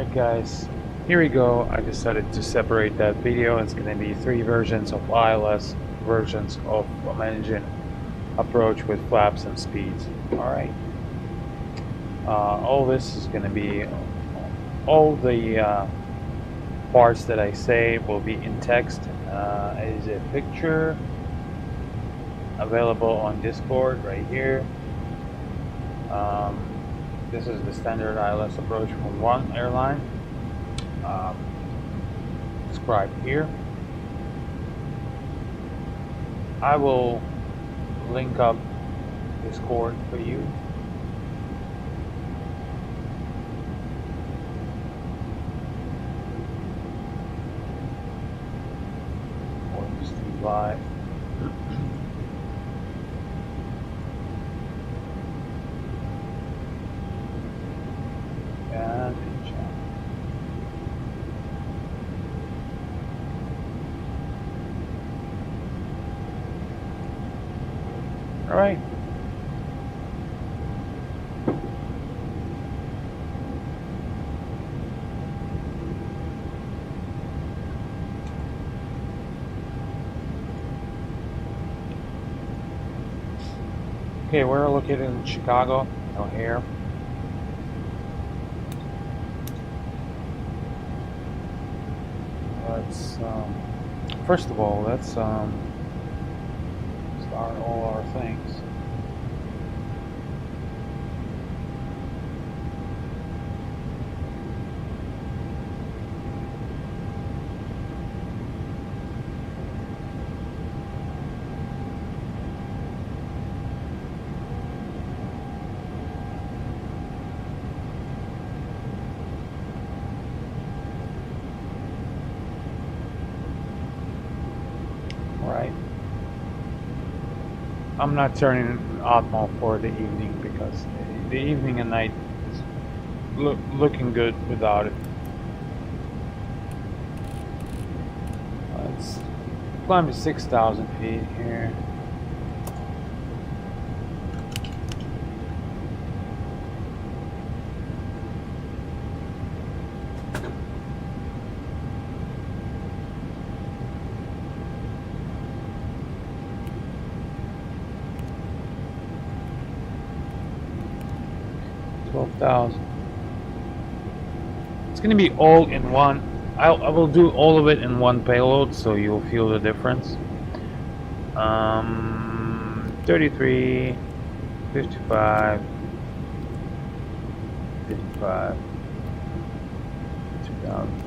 Alright guys, here we go. I decided to separate that video. It's going to be 3 versions of ILS versions of managing approach with flaps and speeds. Alright, all this is going to be, all the parts that I say will be in text. Is a picture available on Discord right here. This is the standard ILS approach from one airline, described here. I will link up Discord for you. Or just live. And in chat. All right. Okay, we're located in Chicago, O'Hare. Let's first of all, let's start all our things. Right. I'm not turning Atmo for the evening because the evening and night is looking good without it. Let's climb to 6,000 feet here. It's going to be all in one. I will do all of it in one payload, so you'll feel the difference. 33, 55, 55, 2000.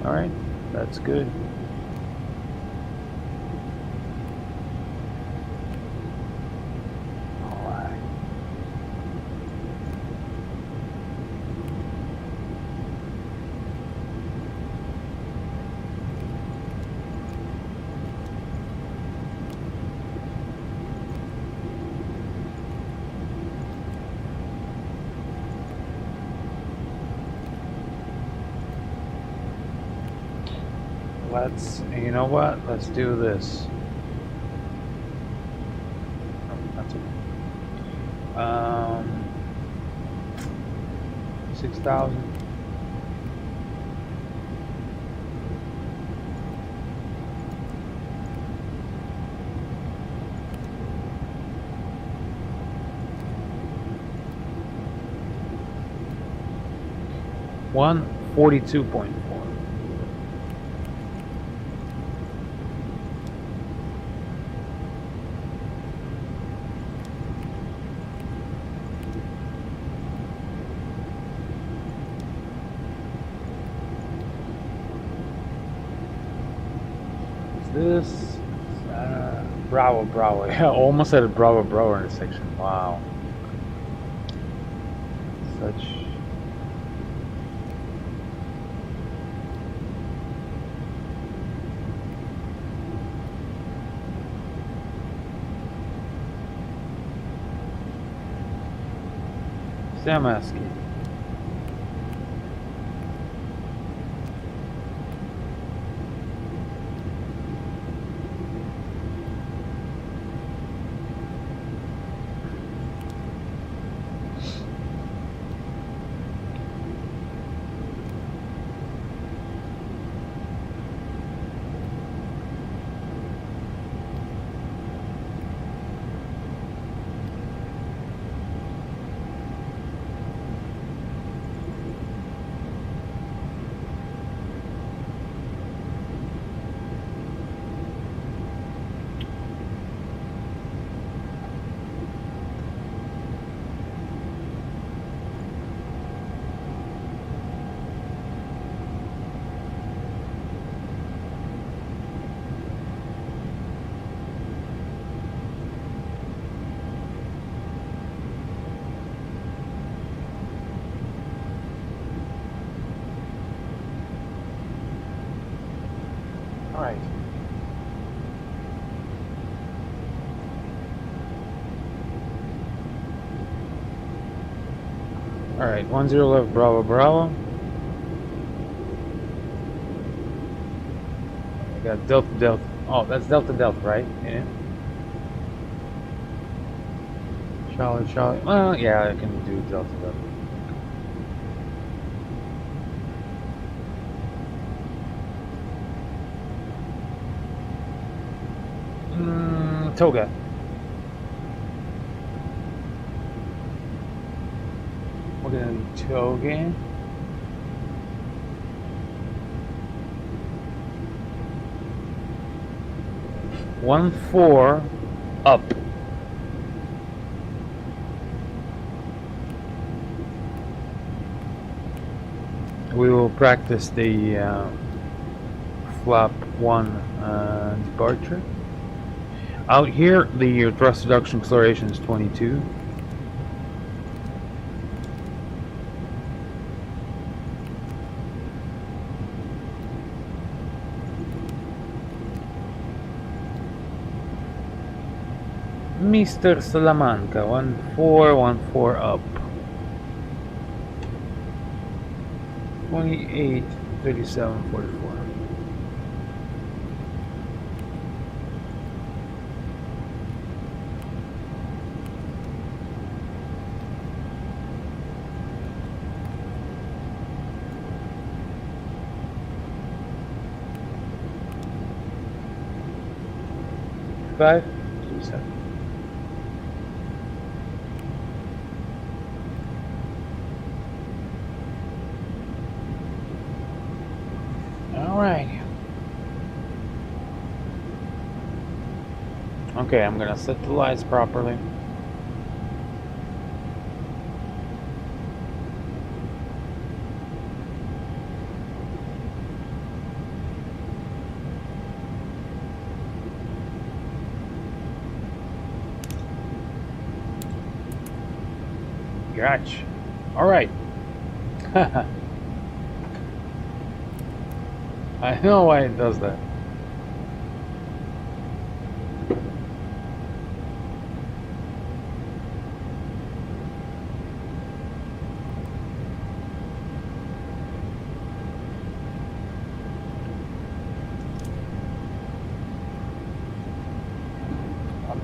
All right, that's good. You know what? Let's do this. Oh, that's okay. 6,000. $142.4. This Bravo. Yeah, almost at a Bravo intersection. Wow. Such Samaski. Alright, 10 left, Bravo, Bravo. I got Delta, Delta. Oh, that's Delta, Delta, right? Yeah. Charlie, Charlie. Well, yeah, I can do Delta, Delta. Toga. We're gonna do Toga. One four up. We will practice the flap 1 departure. Out here, the thrust reduction acceleration is 22. Mr. Salamanca, 1414 up. 28, 37, 44. Five, 2, 7. All right. Okay, I'm gonna set the lights properly. Gotcha. All right. I know why it does that.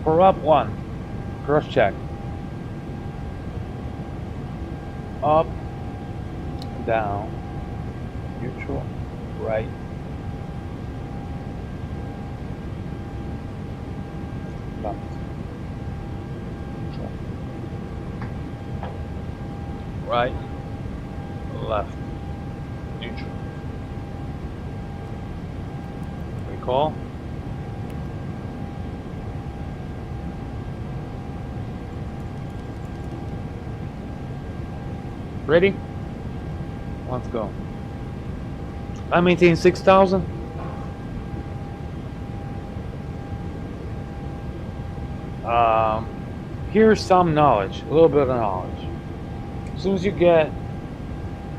For up 1, cross check. Up, down, neutral, right. Left. Neutral. Right, left, neutral. Recall. Ready? Let's go. I maintain 6,000. Here's some knowledge, a little bit of knowledge. As soon as you get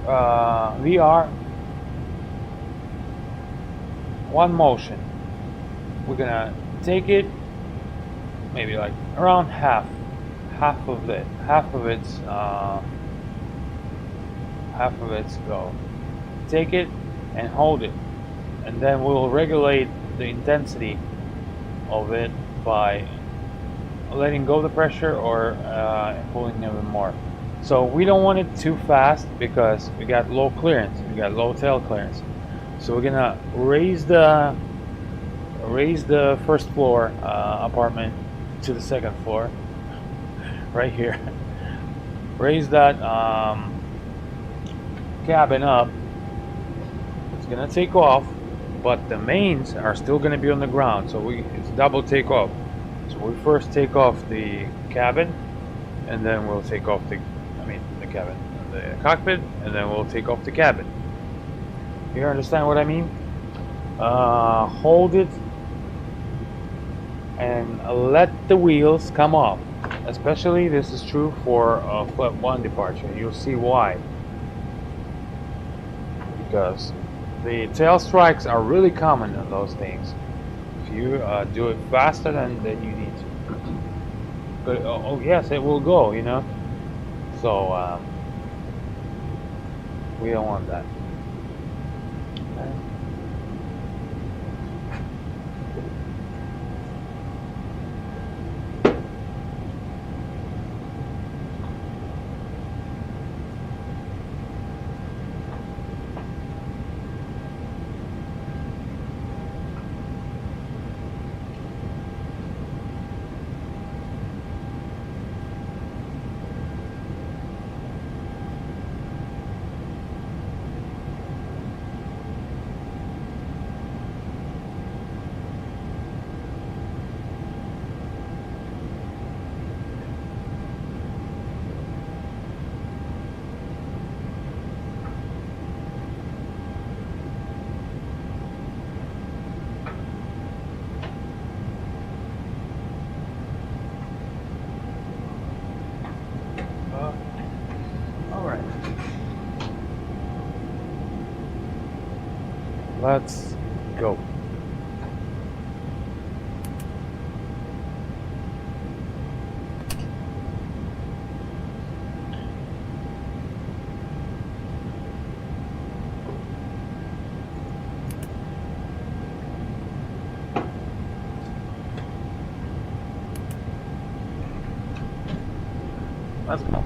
VR, one motion, we're gonna take it maybe like around half of its go. Take it and hold it, and then we'll regulate the intensity of it by letting go of the pressure or pulling even more. So we don't want it too fast because we got low clearance, we got low tail clearance. So we're gonna raise the first floor apartment to the second floor, right here. Raise that cabin up. It's gonna take off, but the mains are still gonna be on the ground. So it's double takeoff. So we first take off the cabin, and then we'll take off the cockpit, and then we'll take off the cabin. You understand what I mean? Hold it and let the wheels come off. Especially this is true for flap 1 departure. You'll see why. Because the tail strikes are really common on those things. If you do it faster than you need to. But oh yes, it will go, you know. So We don't want that. Okay. All right. Let's go. Let's go.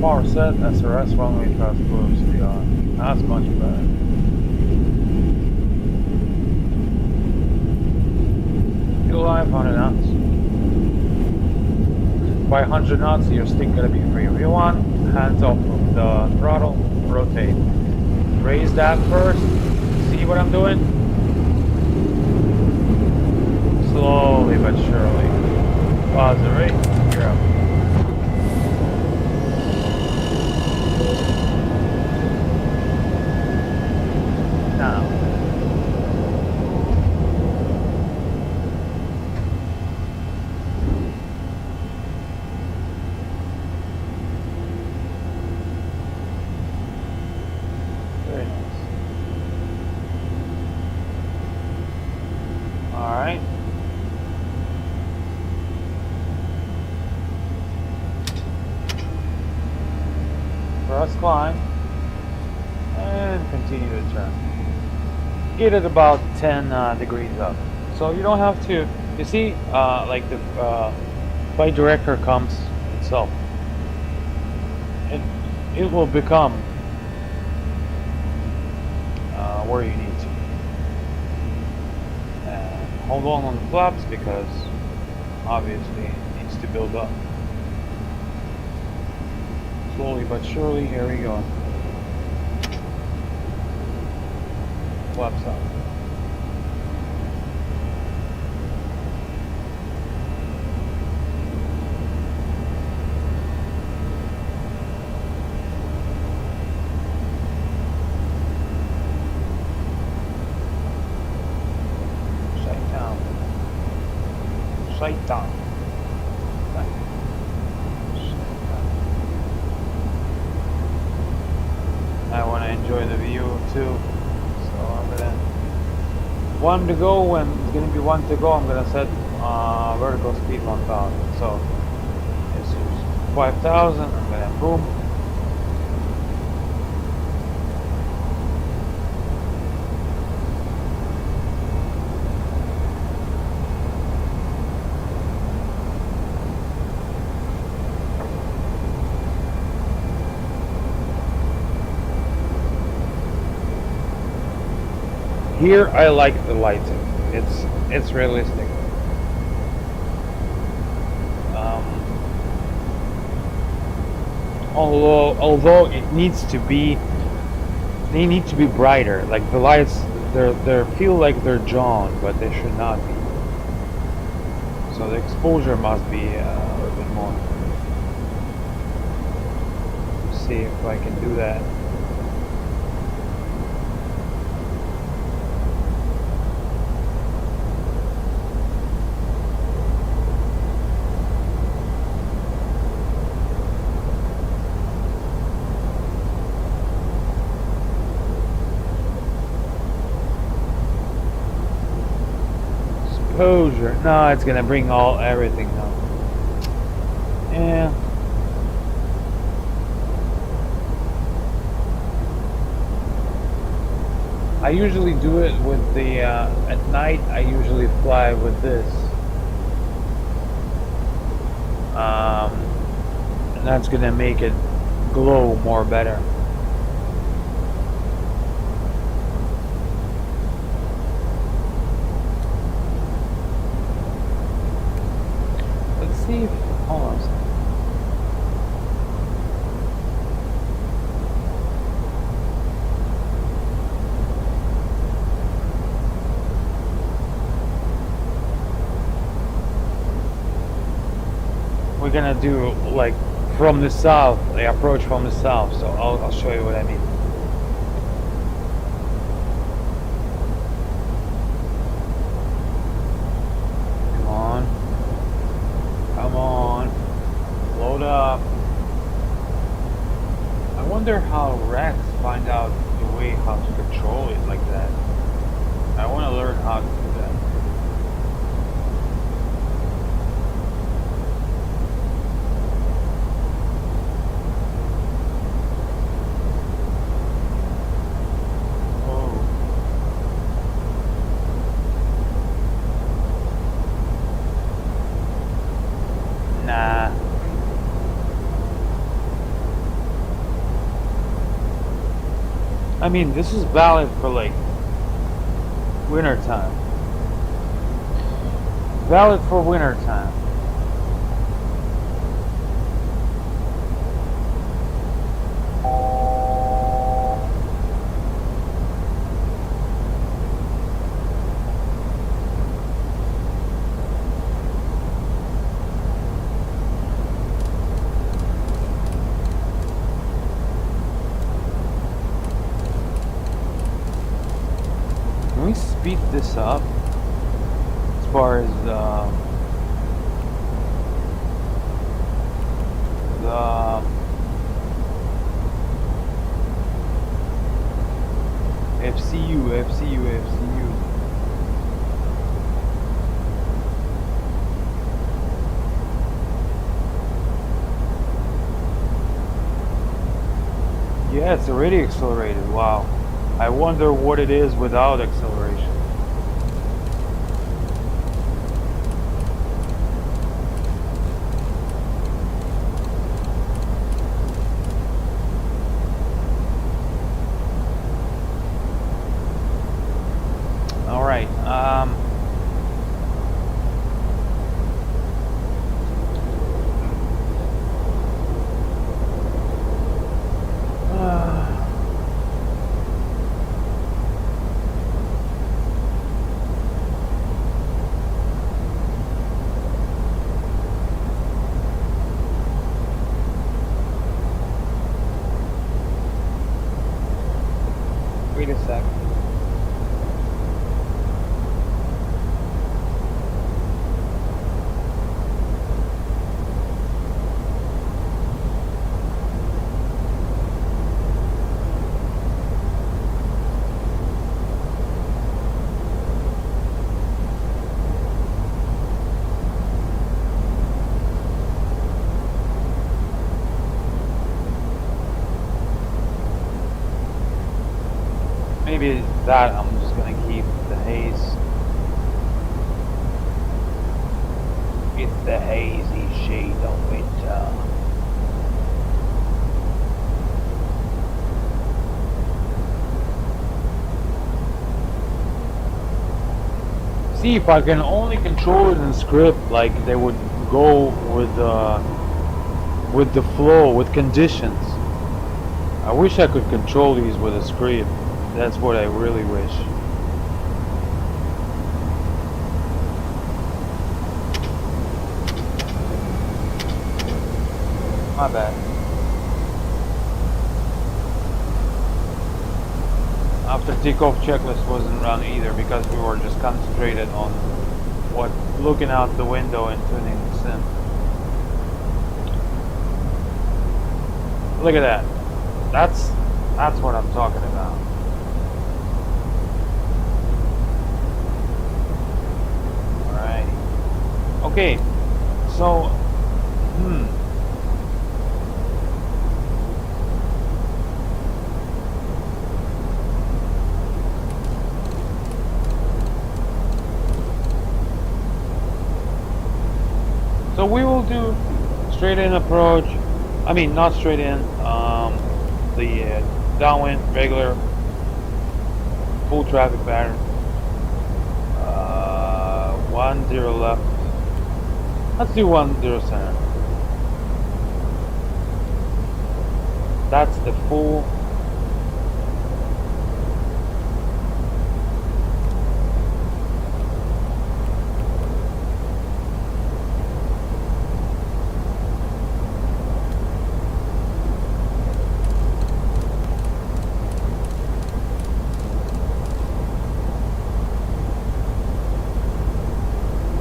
Power set, SRS, runway transpose, beyond. That's much better. Fuel line, 100 knots. By 100 knots, you're still gonna be free. If you want, hands off of the throttle, rotate. Raise that first. See what I'm doing? Slowly but surely. Pause the rate. You're up. Now. Very nice. All right. First climb. And continue to turn. Get it about 10 degrees up. So you don't have to, you see, like the flight director comes itself. It will become where you need to. And hold on the flaps because obviously it needs to build up. Slowly but surely, here we go. Flaps up. Shaitan. I want to enjoy the view too, so I'm gonna one to go. When it's gonna be one to go, I'm gonna set vertical speed 1000. So this is 5000. I'm gonna boom. Here I like the lighting. It's realistic. Although it needs to be, they need to be brighter. Like the lights, they feel like they're drawn, but they should not be. So the exposure must be a little bit more. See if I can do that. Composure. No, it's gonna bring everything down. Yeah. I usually do it with the at night. I usually fly with this, um, and that's gonna make it glow more better. Let's see if hold on a second. We're gonna do like from the south, the approach from the south. So I'll show you what I mean. Come on, come on, load up. I wonder how Rex find out the way how to control it like that. I want to learn how to do that. Oh. Nah. I mean, this is valid for like winter time. Valid for winter time. Can we speed this up as far as the FCU. Yeah, it's already accelerated. Wow. I wonder what it is without acceleration. All right. Wait a sec. Maybe that I'm just gonna keep the haze. It's the hazy shade of winter. See, if I can only control it in script, like they would go with the flow, with conditions. I wish I could control these with a script. That's what I really wish. My bad. After takeoff checklist wasn't run either because we were just concentrated on looking out the window and tuning the sim. Look at that. That's what I'm talking about. Okay, so, hmm. So we will do straight in approach. I mean, not straight in. The downwind, regular, full traffic pattern. 10 left. Let's do 10 center. That's the full.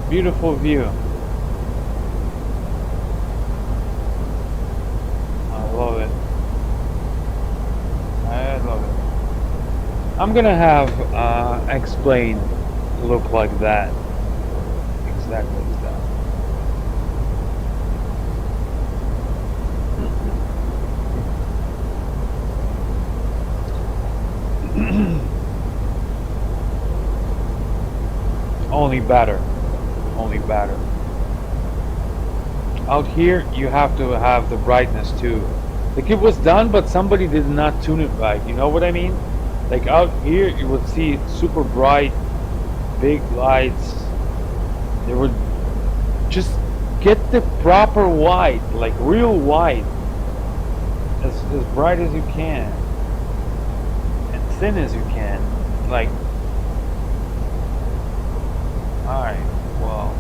Beautiful view. I love it. I love it. I'm gonna have explain look like that. Exactly as that. Only better. Only better. Out here, you have to have the brightness too. Like it was done, but somebody did not tune it right. You know what I mean? Like out here, you would see super bright, big lights. They would just get the proper white, like real white, as bright as you can, and thin as you can. Like, all right, well.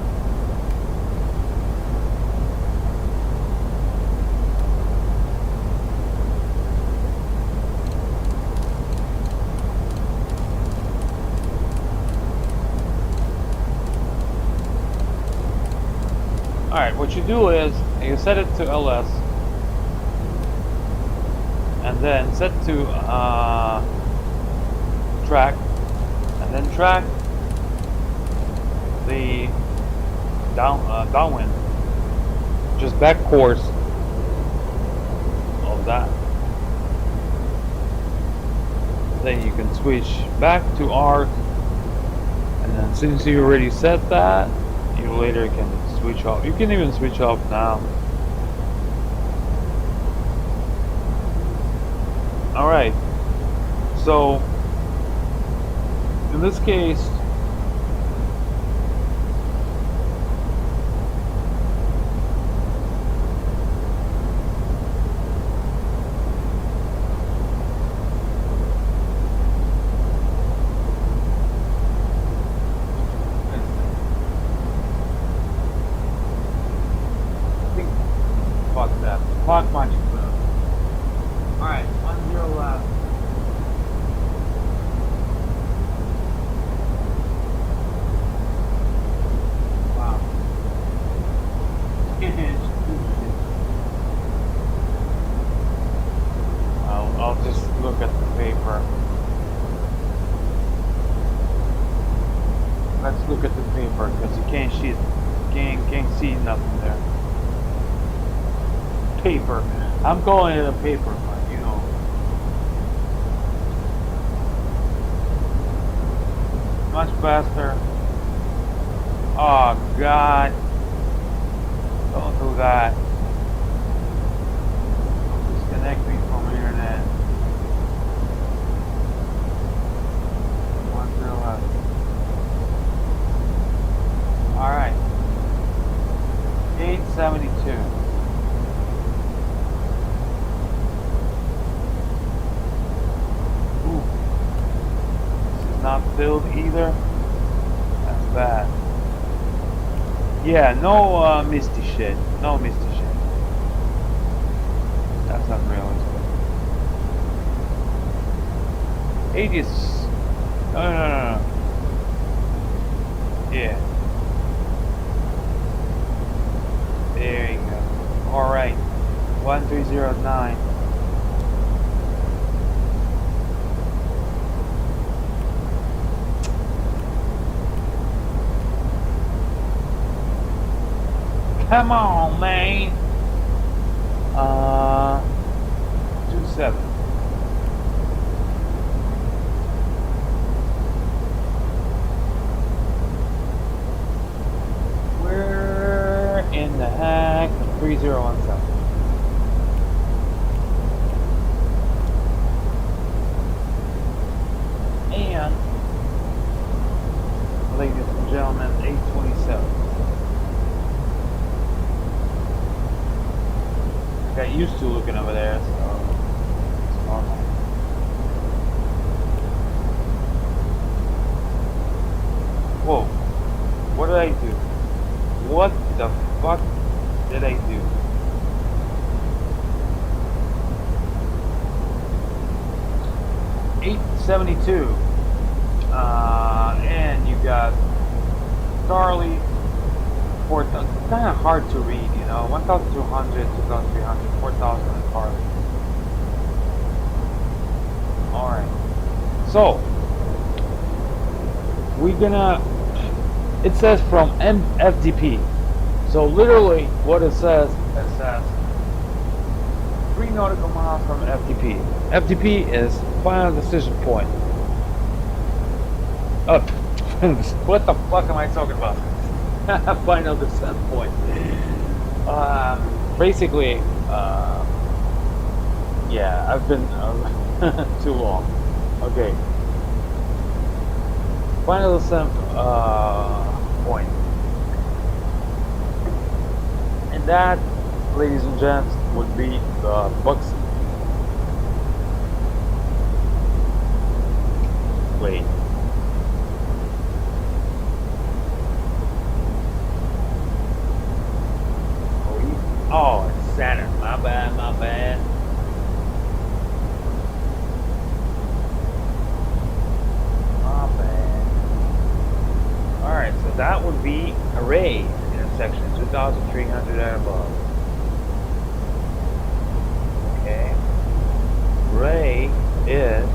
Alright, what you do is you set it to LS and then set to track and then track the downwind, just back course of that. Then you can switch back to arc, and then since you already set that, you later can switch off. You can even switch off now. Alright, so in this case, fuck that. Fuck much. Alright, 10 left. Wow. I'll just look at the paper. Let's look at the paper because you can't see nothing there. Paper. I'm calling it a paper, but you know. Much faster. Oh God. Don't do that. Disconnect me from the internet. 10 left. Alright. 872. Not filled either. That's bad. Yeah, no misty shit. No misty shit. That's not realistic. 80 is... No. Yeah. There you go. Alright. 1309. Come on, man. 27. Where in the heck? 3017. And, ladies and gentlemen, 827. I got used to looking over there, so it's normal. Whoa. What did I do? What the fuck did I do? $872. And you got Charlie. Kind of hard to read, you know. 1,200, 2,300, 4,000 and Charlie. Alright. So, we're gonna. It says from FDP. So literally, what it says 3 nautical miles from FDP. FDP is final decision point. Oh, what the fuck am I talking about? Final descent point. Basically, yeah, I've been too long. Okay. Final descent point. And that, ladies and gents, would be the Buxton. Wait. Oh, it's Saturn. My bad, my bad. My bad. Alright, so that would be Array intersection, 2,300 and above. Okay. Ray is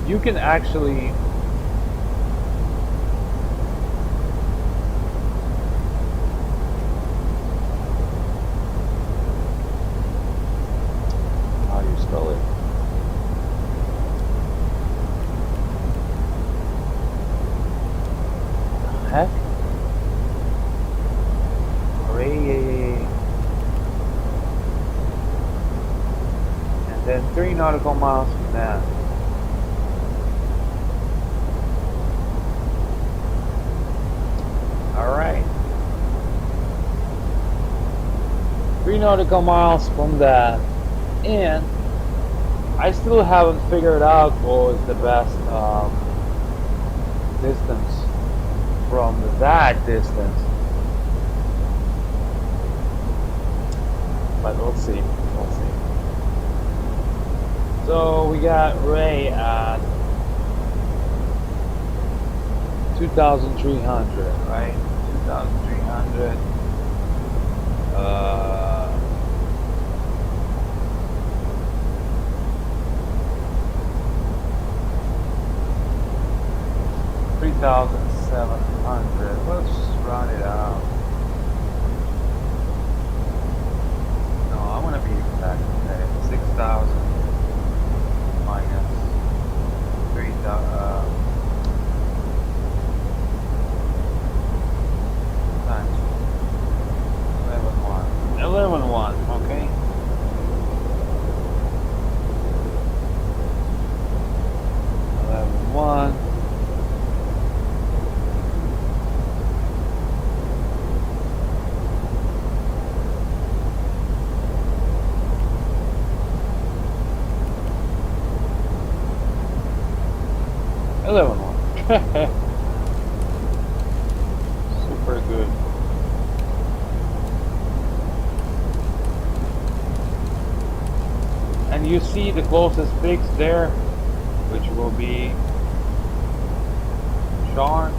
you can actually how do you spell it? Heck? Ray. And then 3 nautical miles from that. Alright. 3 nautical miles from that. And I still haven't figured out what was the best distance from that distance. But we'll see. We'll see. So we got Ray at 2,300, right? 2,300. 3,700. Let's round it out. No, I want to be exact. Okay, 6,000 minus 3,000 times 11,1. 11,1. Okay. 11,1. Super good. And you see the closest fix there, which will be Sean.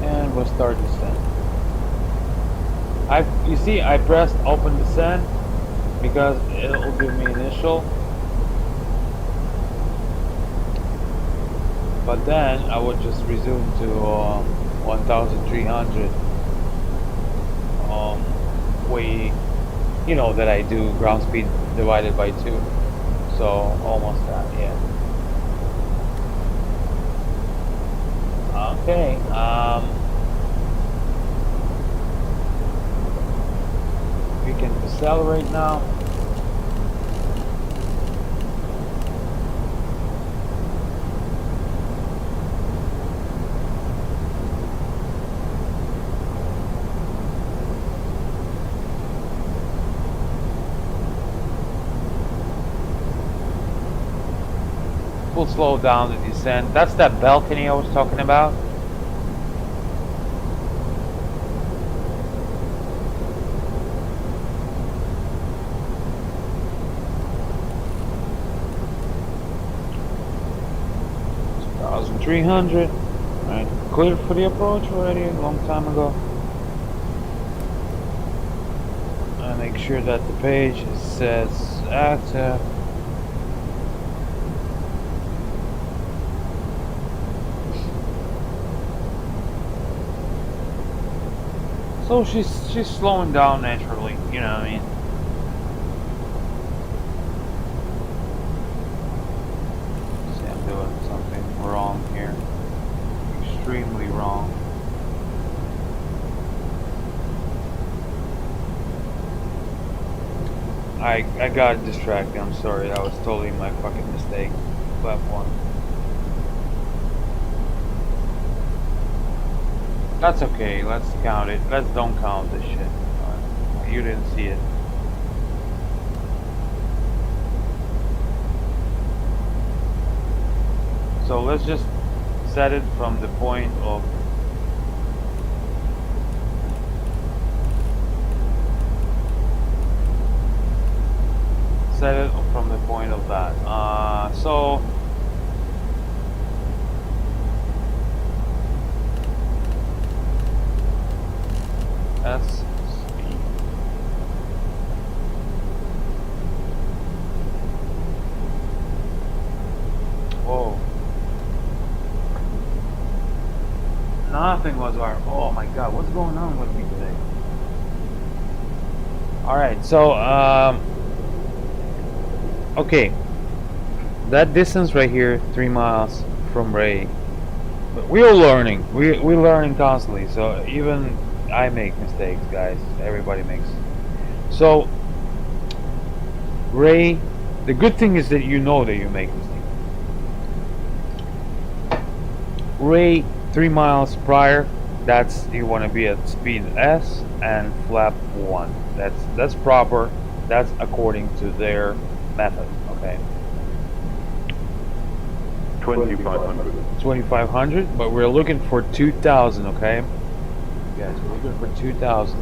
And we'll start descent. You see, I pressed open descent because it'll give me initial, but then I would just resume to 1,300. Way, you know that I do ground speed divided by 2, so almost that, yeah. Okay. We can decelerate now. We'll slow down the descent. That's that balcony I was talking about. $1,300. Right, cleared for the approach already a long time ago. And make sure that the page says active. So she's slowing down naturally, you know what I mean? See, I'm doing something wrong here. Extremely wrong. I got distracted, I'm sorry, that was totally my fucking mistake. Flap 1. That's okay, let's count it. Let's don't count this shit. You didn't see it. So let's just set it from the point of that. So that's speed. Whoa. Nothing was our. Oh my god, what's going on with me today? Alright, so okay. That distance right here, 3 miles from Ray. But we're learning. We're learning constantly. So even I make mistakes, guys. Everybody makes. So Ray, the good thing is that you know that you make mistakes. Ray, 3 miles prior, that's you want to be at speed S and flap 1. That's proper. That's according to their method. Okay. 2,500. 2,500, but we're looking for 2,000. Okay, guys, we're looking for 2,000.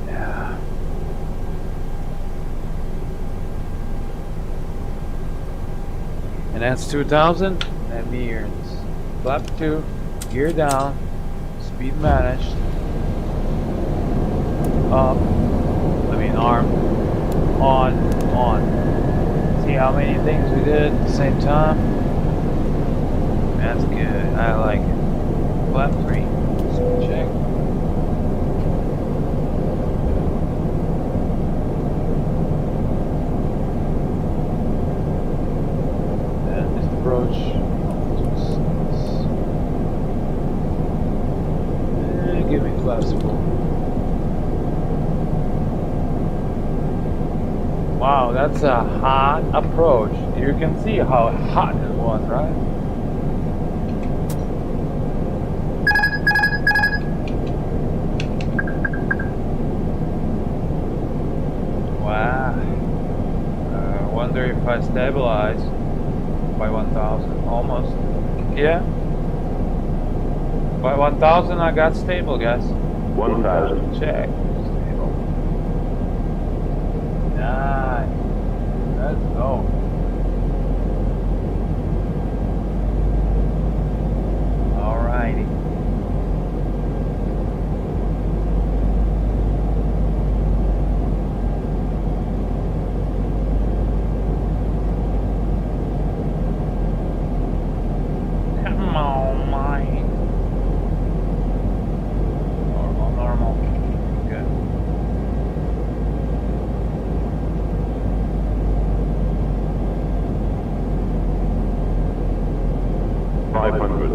Yeah. And that's 2,000. That means flap 2, gear down, speed managed, up, arm, on. See how many things we did at the same time? That's good, I like it. Flap 3, speed check. And this approach. Give me flaps full. Wow, that's a hot approach. You can see how hot it was, right? Wow. Wonder if I stabilize by 1,000. Almost. Yeah. By 1,000 I got stable, guys. 1,000. Check. Stable. Nice. Let's go. Alrighty. Come on, mate. Normal. Good. Five hundred.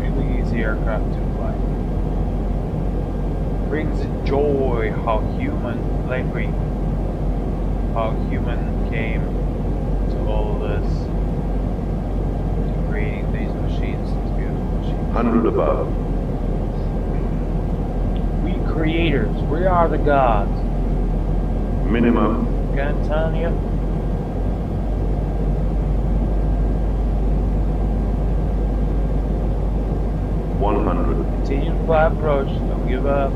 Really easy aircraft to fly. Brings joy how human came to all this, to creating these machines, these beautiful machines. 100 above. We creators, we are the gods. Minimum. Can't tell you. Continue to fly approach, don't give up.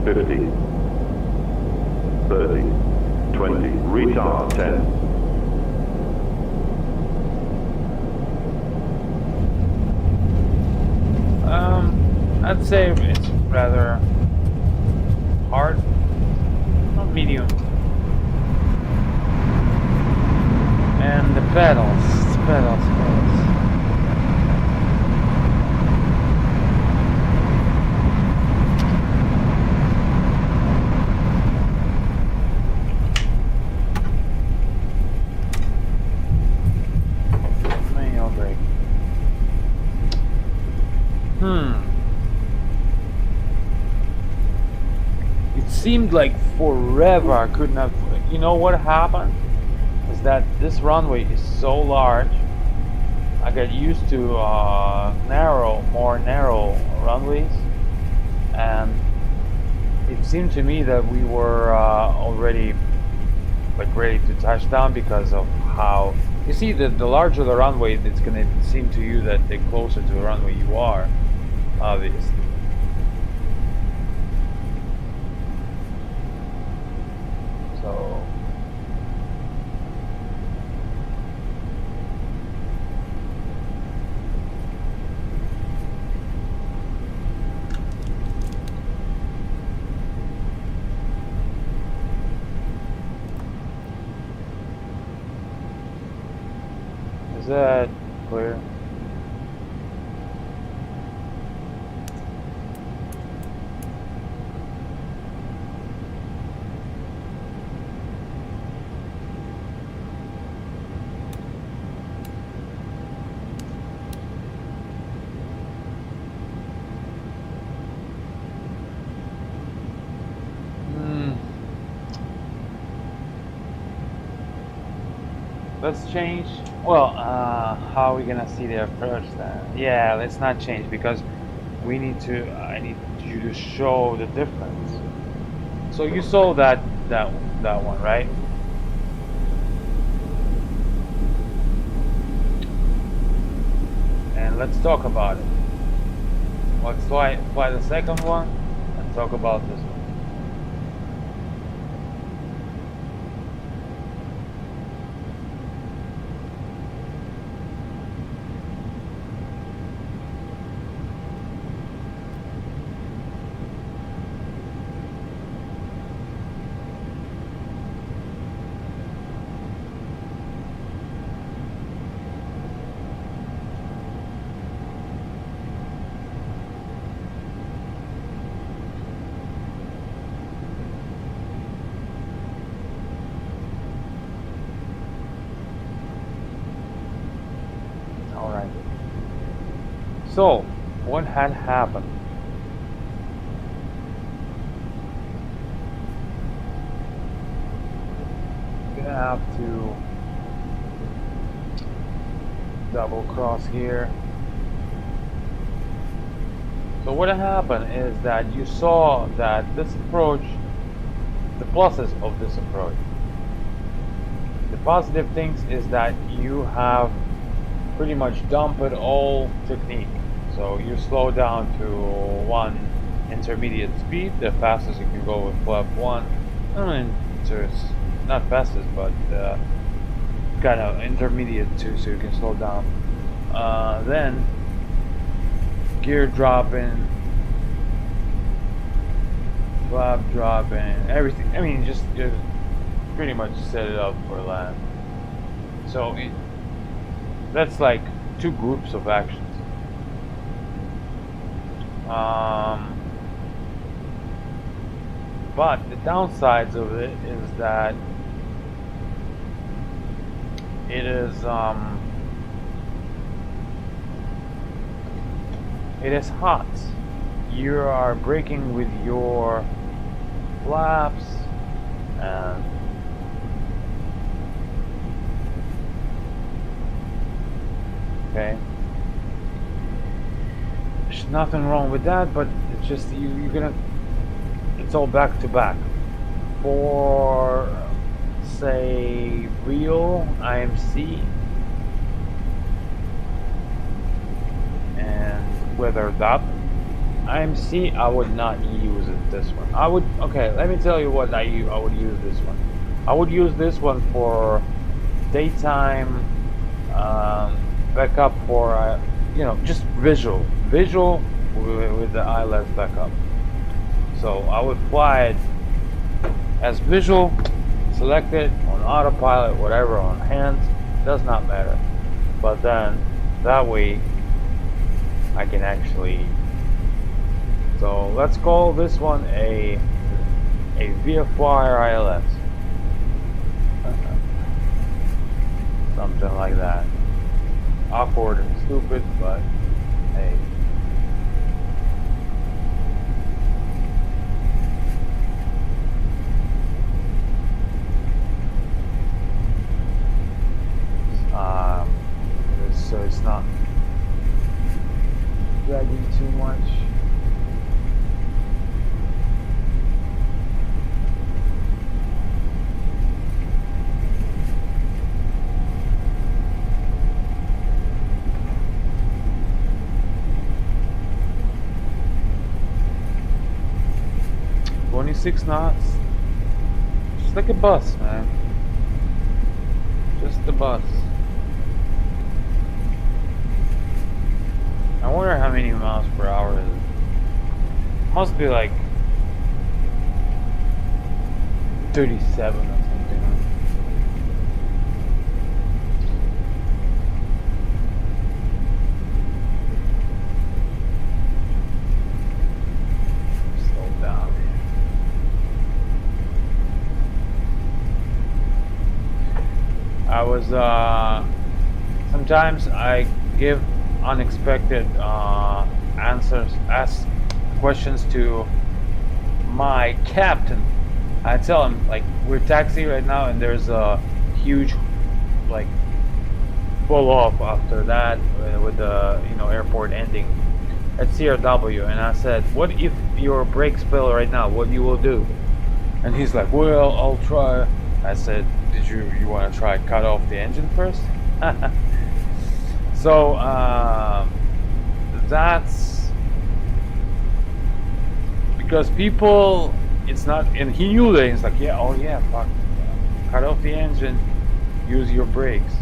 50, 30, 20, retard 10. I'd say it's rather hard, not medium. And the pedals. Manual brake. It seemed like forever I couldn't have. You know what happened? Is that this runway is so large. I got used to more narrow runways, and it seemed to me that we were already like ready to touch down because of how you see the larger the runway, it's gonna seem to you that the closer to the runway you are, obviously. So is that clear? Let's change. Well, how are we gonna see the approach then? Yeah, let's not change because we need to. I need you to show the difference. So you saw that one, right? And let's talk about it. Let's fly the second one and talk about this one. Alright. So, what had happened? I'm gonna have to double cross here. So what happened is that you saw that this approach, the pluses of this approach. The positive things is that you have pretty much dump it all technique. So you slow down to one intermediate speed, the fastest you can go with flap one. I mean, so it's not fastest, but kind of intermediate too, so you can slow down. Then gear dropping, flap dropping, everything. I mean, just pretty much set it up for land. So that's like two groups of actions. But the downsides of it is that it is hot. You are braking with your flaps and okay. There's nothing wrong with that, but it's just you're gonna. It's all back to back. For say real IMC and weathered up IMC, I would not use this one. I would let me tell you what I would use this one. I would use this one for daytime backup for just visual with the ILS backup. So I would fly it as visual, select it on autopilot, whatever, on hands, does not matter. But then that way I can actually. So let's call this one a VFR ILS. Something like that. Awkward and stupid, but hey. So it's not dragging too much. Six knots, just like a bus, man. Just a bus. I wonder how many miles per hour is it. Must be like 37 or something. Slow down. I was sometimes I give unexpected answers, ask questions to my captain. I tell him like we're taxiing right now and there's a huge like pull off after that with the airport ending at CRW, and I said, what if your brakes fail right now, what you will do? And he's like, well, I'll try. I said, did you want to try cut off the engine first? So that's because people, it's not, and he knew that. He's like, yeah, oh yeah, fuck, cut off the engine, use your brakes,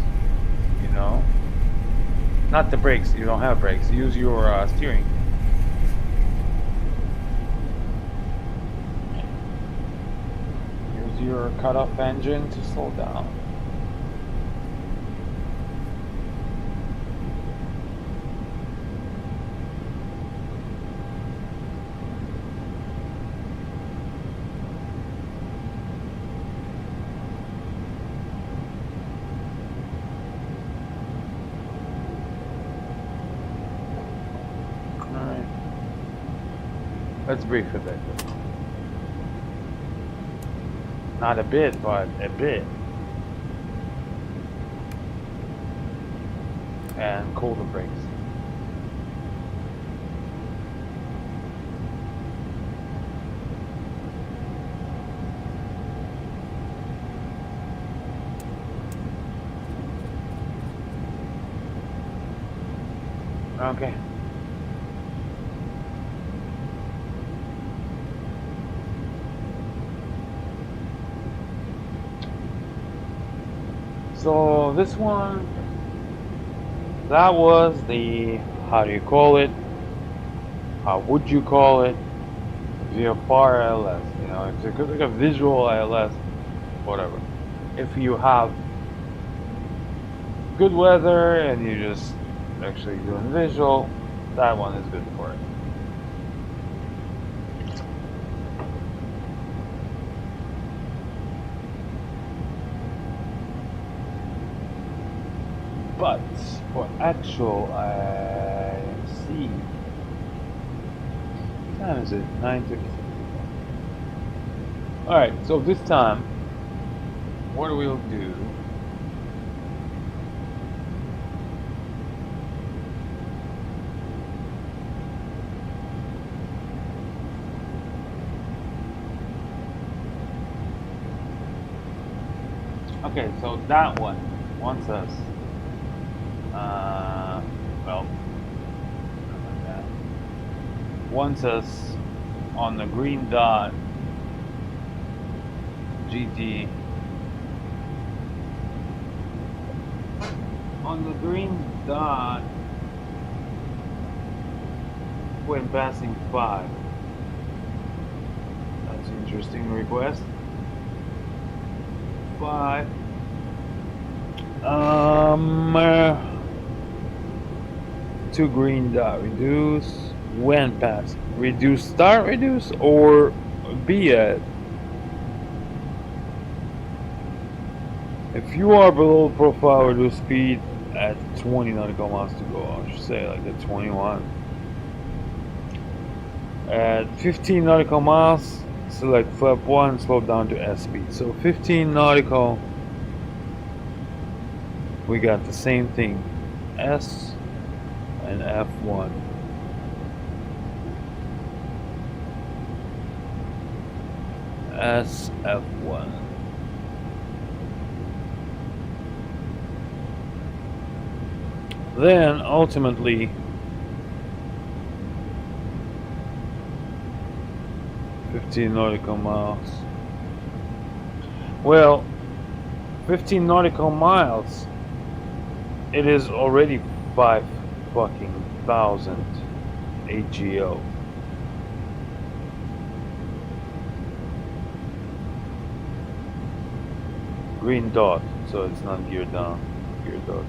not the brakes, you don't have brakes, use your steering. Use your cut off engine to slow down. Let's brief a bit. Not a bit, but a bit. And cool the brakes. Okay. So this one, that was the, how do you call it? How would you call it? VFR ILS. You know, it's like a visual ILS, whatever. If you have good weather and you just actually doing visual, that one is good for it. But for actual IC, what time is it? 9:56. Alright, so this time, what we'll do. Okay, so that one wants us, well, not like that. Wants us on the green dot GT. On the green dot when passing 5. That's an interesting request. 5. To green dot reduce when pass. Reduce start reduce or be at. If you are below profile reduce speed at 20 nautical miles to go, I should say like the 21. At 15 nautical miles, select flap 1, slow down to S speed. So 15 nautical, we got the same thing, S and F1. S F1. Then ultimately, nautical miles. Well, 15 nautical miles. It is already 5 fucking thousand AGO. Green dot, so it's not gear down. Gear dot.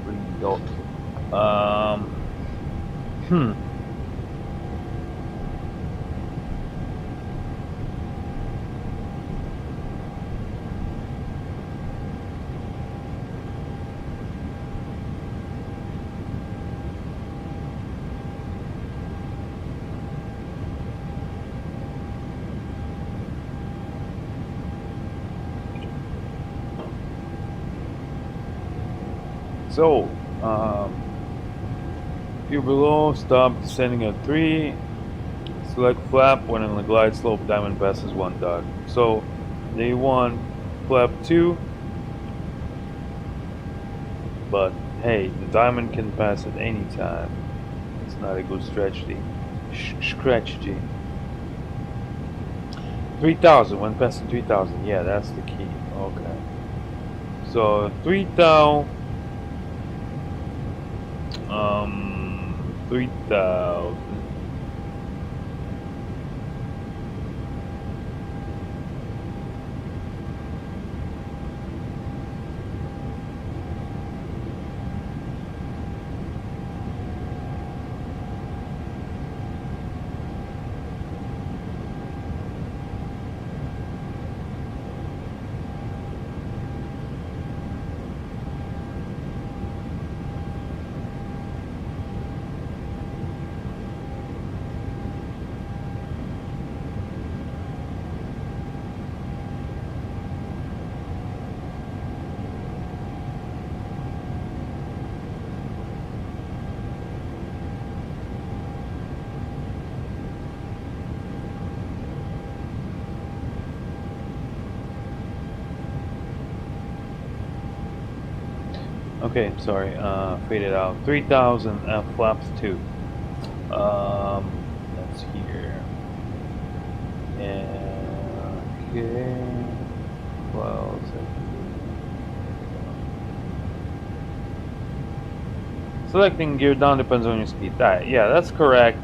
Green dot. So, if you're below, stop descending at 3. Select flap when in the glide slope diamond passes 1 dot. So, they want flap 2, but hey, the diamond can pass at any time. It's not a good strategy. 3,000 when passing 3,000. Yeah, that's the key. Okay. So 3,000. 3,000. Okay, sorry. Faded out. 3000 flaps 2. That's here. And okay. Well, selecting gear down depends on your speed. Yeah, that's correct.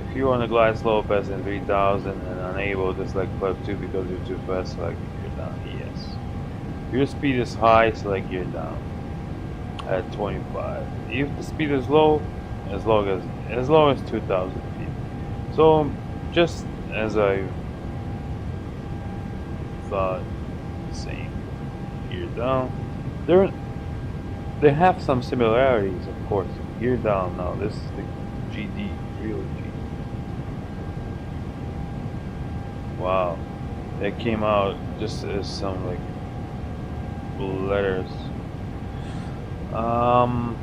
If you're on a glide slope as in 3000 and unable to select flap 2 because you're too fast, select gear down. Yes. If your speed is high, select gear down at 25. If the speed is low, as low as 2000 feet. So just as I thought, same gear down. There They have some similarities, of course. Gear down now. This is the GD, real GD. Wow, that came out just as some like letters. Um.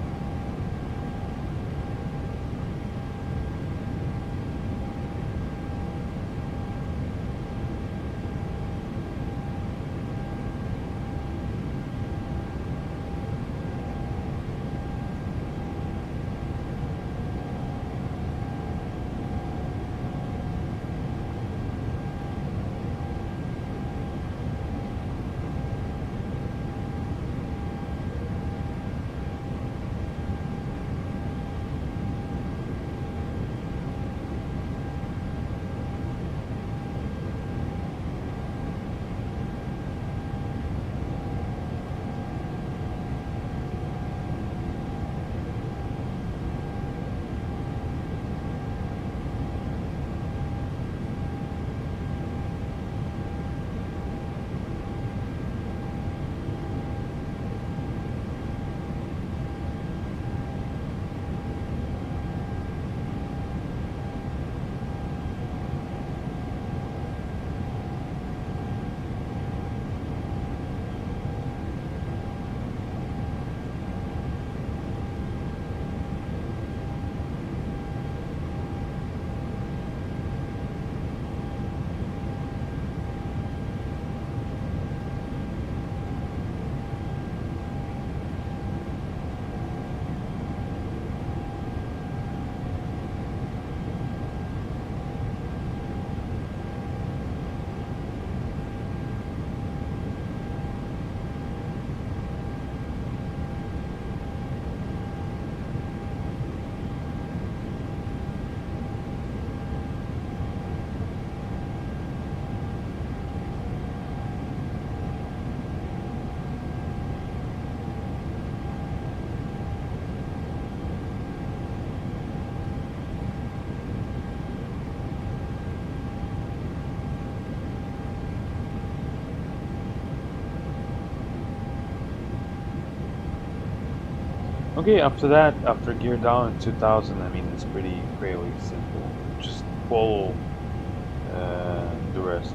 Okay, after that, after gear down in 2000, I mean, it's fairly simple. Just follow the rest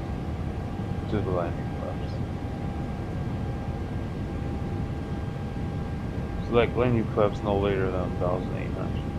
to the landing flaps. Select landing flaps no later than 1800.